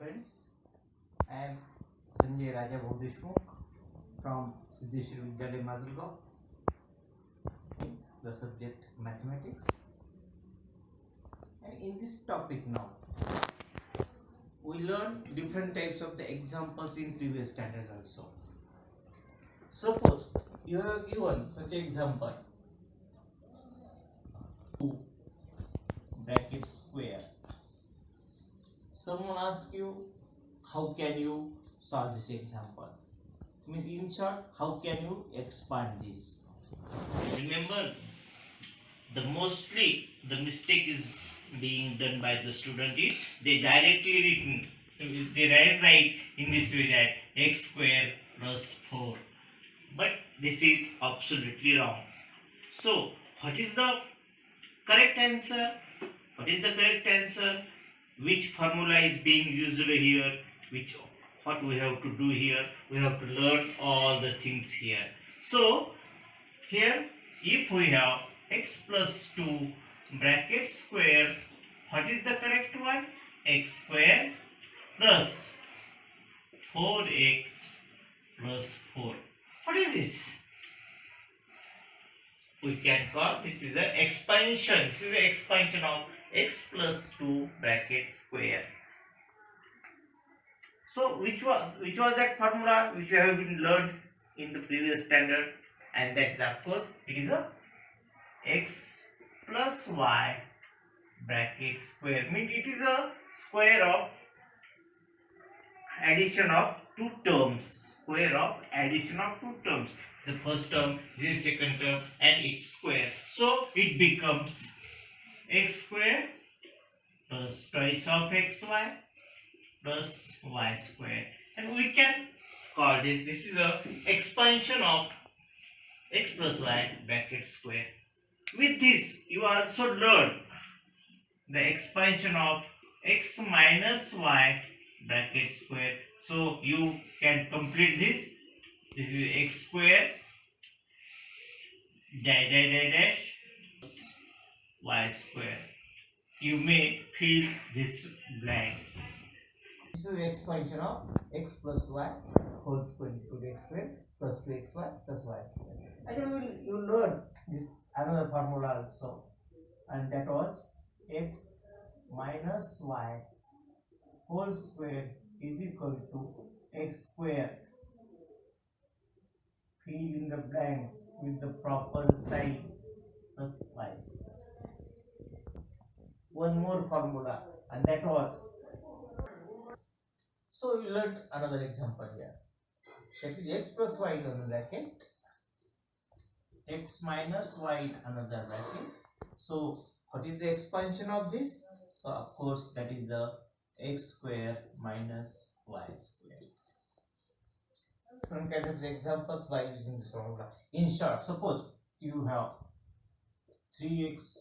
friends, I am Sanjay Raja Deshmukh from Siddheshwar Vidyalaya Mazalgaon, the subject mathematics. And in this topic now, we learn different types of the examples in previous standard also. Suppose you have given such an example, 2 bracket square. Someone asks you, how can you solve this example? Means in short, how can you expand this? Remember, mostly the mistake is being done by the student is they directly write in this way that x square plus 4, but this is absolutely wrong. So what is the correct answer? Which formula is being used here? What we have to do here? We have to learn all the things here. So here, if we have x plus 2 bracket square, what is the correct one? X square plus 4x plus 4. What is this? We can call this is the expansion. This is the expansion of x plus 2 bracket square. So which was that formula which we have been learned in the previous standard? And that is, of course, it is a x plus y bracket square. Means it is a square of addition of two terms. The first term, this second term, and its square. So it becomes x square plus twice of xy plus y square. And we can call this is a expansion of x plus y bracket square. With this, you also learn the expansion of x minus y bracket square. So you can complete this. This is x square dash y square. You may fill this blank. This is the expansion of x plus y whole square is equal to x square plus 2xy plus y square. Again, you learn this another formula also, and that was x minus y whole square is equal to x square. Fill in the blanks with the proper sign plus y square. One more formula, and that was. So we learned another example here. That is x plus y in another bracket, x minus y in another bracket. So what is the expansion of this? So of course that is the x square minus y square. Different kind of examples by using this formula. In short, suppose you have 3x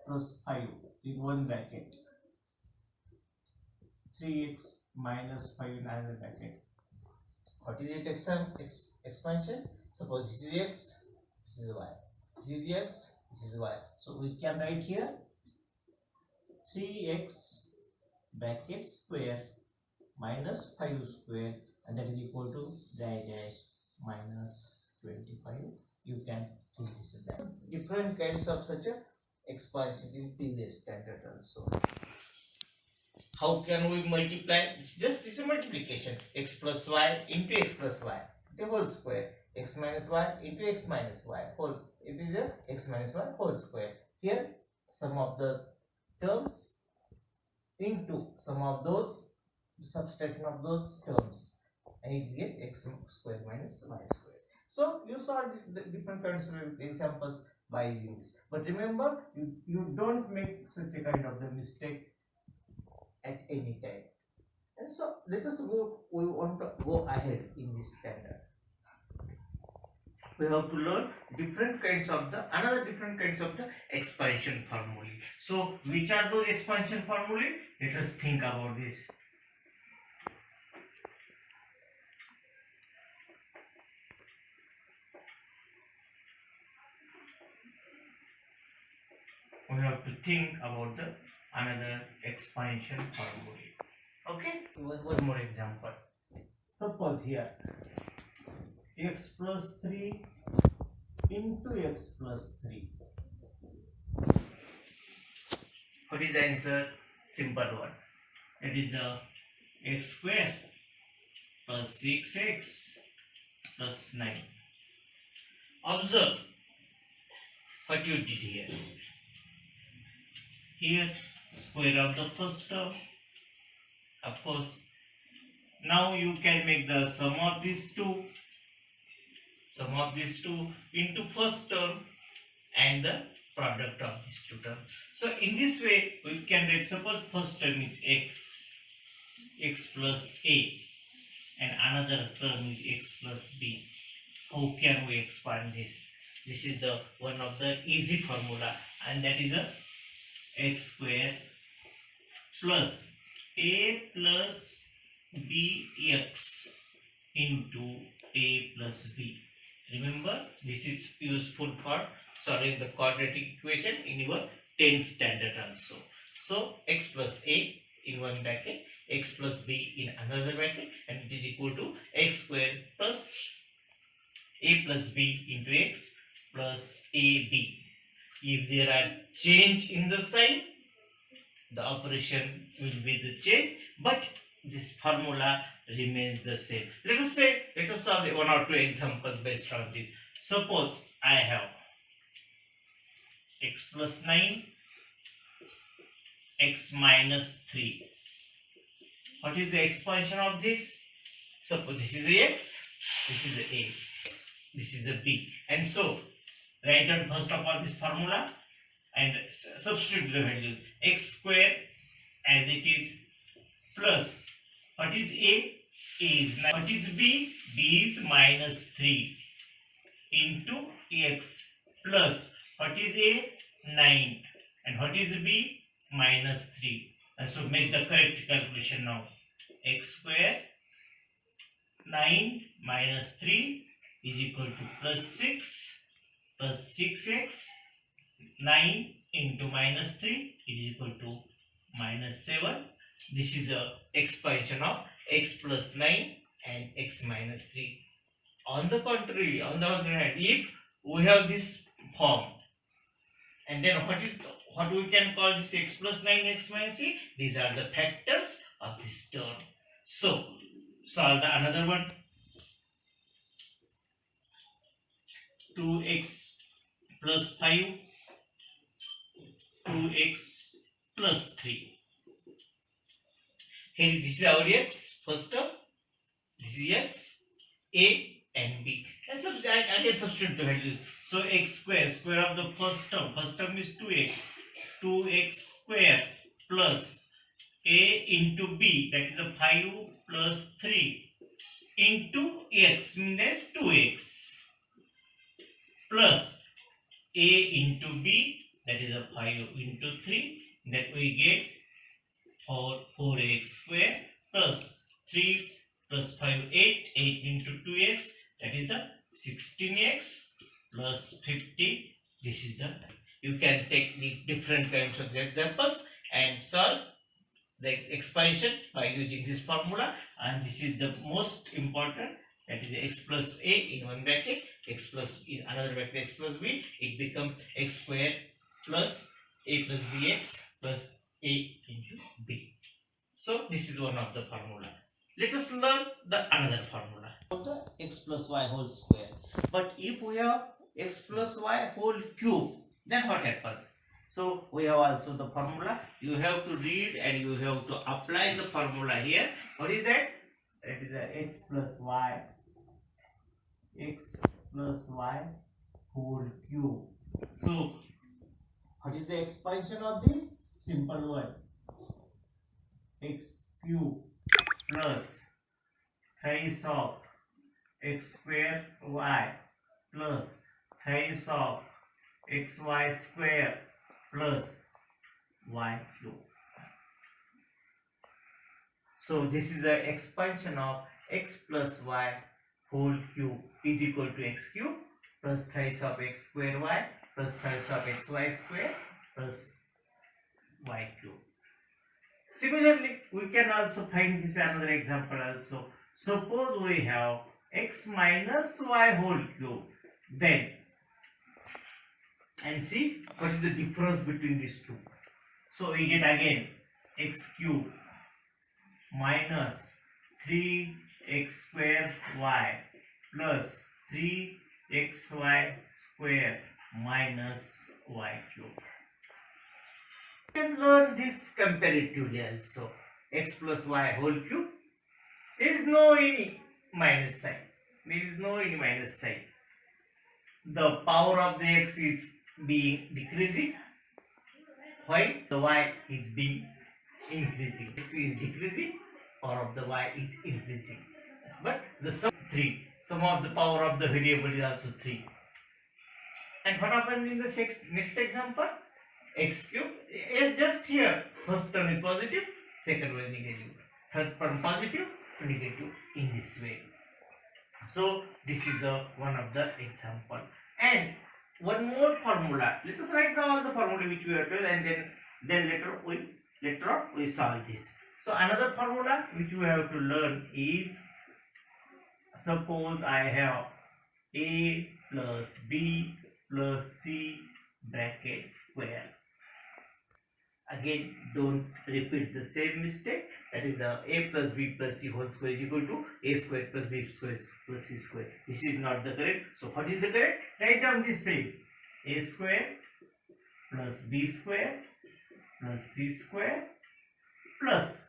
plus 5 in one bracket, 3x minus 5 in another bracket. What is its expansion? Suppose this is x, this is y. This is x, this is y. So we can write here 3x bracket square minus 5 square, and that is equal to dash minus 25. You can fill this back. Different kinds of such a expansion in previous standard also. How can we multiply? This is a multiplication. X plus y into x plus y, the whole square. X minus y into x minus y whole. It is a x minus y whole square. Here, sum of the terms into sum of those subtraction of those terms, and it get x square minus y square. So you saw the different kinds of examples by using this. But remember, you don't make such a kind of the mistake at any time. And so let us go. We want to go ahead in this standard. We have to learn different kinds of the expansion formulae. So which are those expansion formulae? Let us think about this. We have to think about the another expansion formulae. Okay, one more example. Suppose here x plus 3 into x plus 3. What is the answer? Simple one. That is the x square plus 6x plus 9. Observe what you did here. Here, square of the first term, of course. Now you can make the sum of these two into first term and the product of these two terms. So in this way, we can write, suppose first term is x plus a, and another term is x plus b. How can we expand this? This is the one of the easy formula, and that is the x square plus a plus bx into a plus b. Remember, this is useful for solving the quadratic equation in your 10th standard also. So x plus a in one bracket, x plus b in another bracket, and it is equal to x square plus a plus b into x plus ab. If there are change in the sign, the operation will be the change, but this formula remains the same. Let us solve one or two examples based on this. Suppose I have x plus 9, x minus 3. What is the expansion of this? Suppose this is the x, this is the a, this is the b, and so write down first of all this formula and substitute the values. X square as it is plus, what is a? A is 9. What is b? B is minus 3 into x plus, what is a? 9, and what is b? Minus 3. And so make the correct calculation now. X square 9 minus 3 is equal to plus 6 plus 6x. 9 into minus 3 is equal to minus 7. This is the expansion of x plus 9 and x minus 3. On the contrary, on the other hand, if we have this form, and then what we can call this x plus 9, x minus 3? These are the factors of this term. So solve the another one. 2x plus 5, 2x plus 3. Here this is our x, first term. This is x, a and b. And I can substitute the values. So x square of the first term is 2x. 2x square plus a into b, that is a 5 plus 3 into x, means 2x, plus a into b, that is a 5 into 3, that we get 4x square plus 3 plus 5, 8 into 2x, that is the 16x plus 50. This is the, you can take the different kinds of examples and solve the expansion by using this formula, and this is the most important, that is x plus a in one bracket, x plus in another bracket, x plus b. It becomes x square plus a plus bx plus a into b. So this is one of the formula. Let us learn the another formula of the x plus y whole square. But if we have x plus y whole cube, then what happens? So we have also the formula. You have to read and you have to apply the formula here. What is that? That is the x plus y whole cube. So what is the expansion of this? Simple one. X cube plus thrice of x square y plus thrice of xy square plus y cube. So this is the expansion of x plus y whole cube is equal to x cube plus thrice of x square y plus thrice of xy square plus y cube. Similarly, we can also find this another example also. Suppose we have x minus y whole cube, then and see what is the difference between these two. So we get again x cube minus 3x square y plus 3xy square minus y cube. You can learn this comparatively also. X plus y whole cube. There is no any minus sign. There is no any minus sign. The power of the x is being decreasing while the y is being increasing. X is decreasing, power of the y is increasing. But the sum 3. Sum of the power of the variable is also 3. And what happens in the next example? X cube is just here. First term is positive, second one is negative. Third term positive, negative in this way. So this is one of the example. And one more formula. Let us write down all the formula which we have told, and then later on we solve this. So another formula which we have to learn is, suppose I have a plus b plus c bracket square. Again, don't repeat the same mistake. That is the a plus b plus c whole square is equal to a square plus b square plus c square. This is not the correct. So what is the correct? Write down this same. A square plus b square plus c square plus,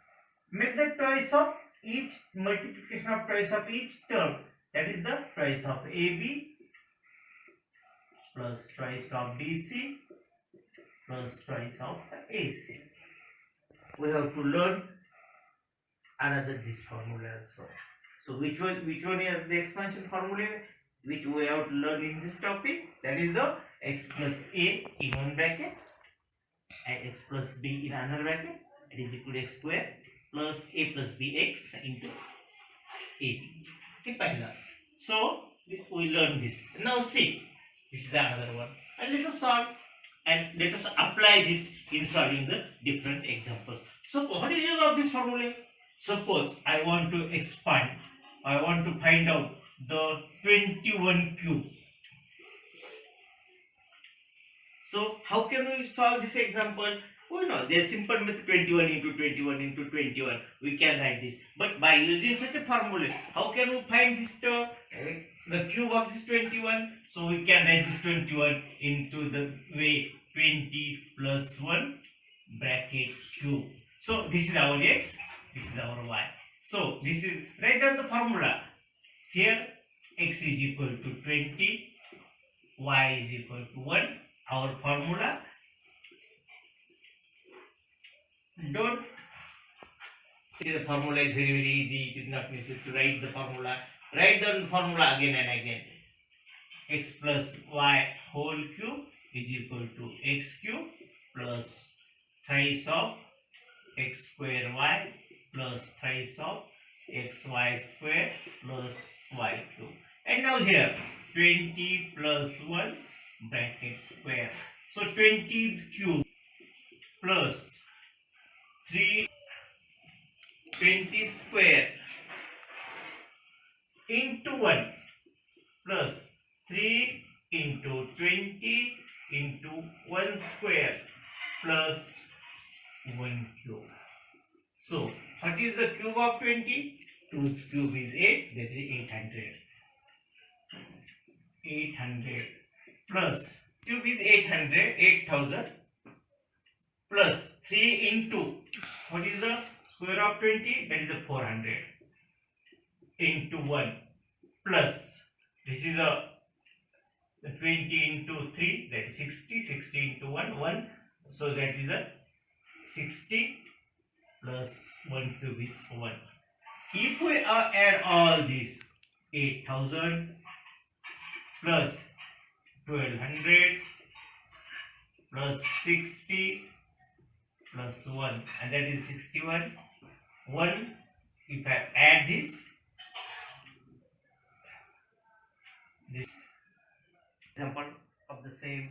make the twice of each, multiplication of twice of each term. That is the twice of ab plus twice of bc plus twice of AC. We have to learn another this formula also. So which one is the expansion formula which we have to learn in this topic? That is the x plus a in one bracket and x plus b in another bracket. It is equal to x square plus a plus bx into ab. So we learn this. Now see, this is another one, and let us solve. And let us apply this in solving the different examples. So what is the use of this formula? Suppose I want to expand, I want to find out the 21 cube. So how can we solve this example? Oh no, there is simple method, 21 into 21 into 21. We can write this. But by using such a formula, how can we find this the cube of this 21? So we can write this 21 into the way 20 plus 1 bracket cube. So this is our x, this is our y. So this is, write down the formula. Here x is equal to 20, y is equal to 1. Our formula. Don't see the formula is very easy. It is not necessary to write the formula. Write down the formula again and again. X plus y whole cube is equal to x cube plus thrice of x square y plus thrice of xy square plus y cube. And now here 20 plus 1 bracket square. So 20 is cube plus 20 square into 1 plus 3 into 20 into 1 square plus 1 cube. So what is the cube of 20? 2's cube is 8, that is 800. 800 plus cube is 800, 8000 plus 3 into, what is the square of 20? That is the 400 into 1 plus, this is the 20 into 3, that is 60, 60 into 1, so that is the 60 plus 1 cube is 1. If we add all this, 8000 plus 1200 plus 60 plus 1, and that is 61. 1, if I add this example of the same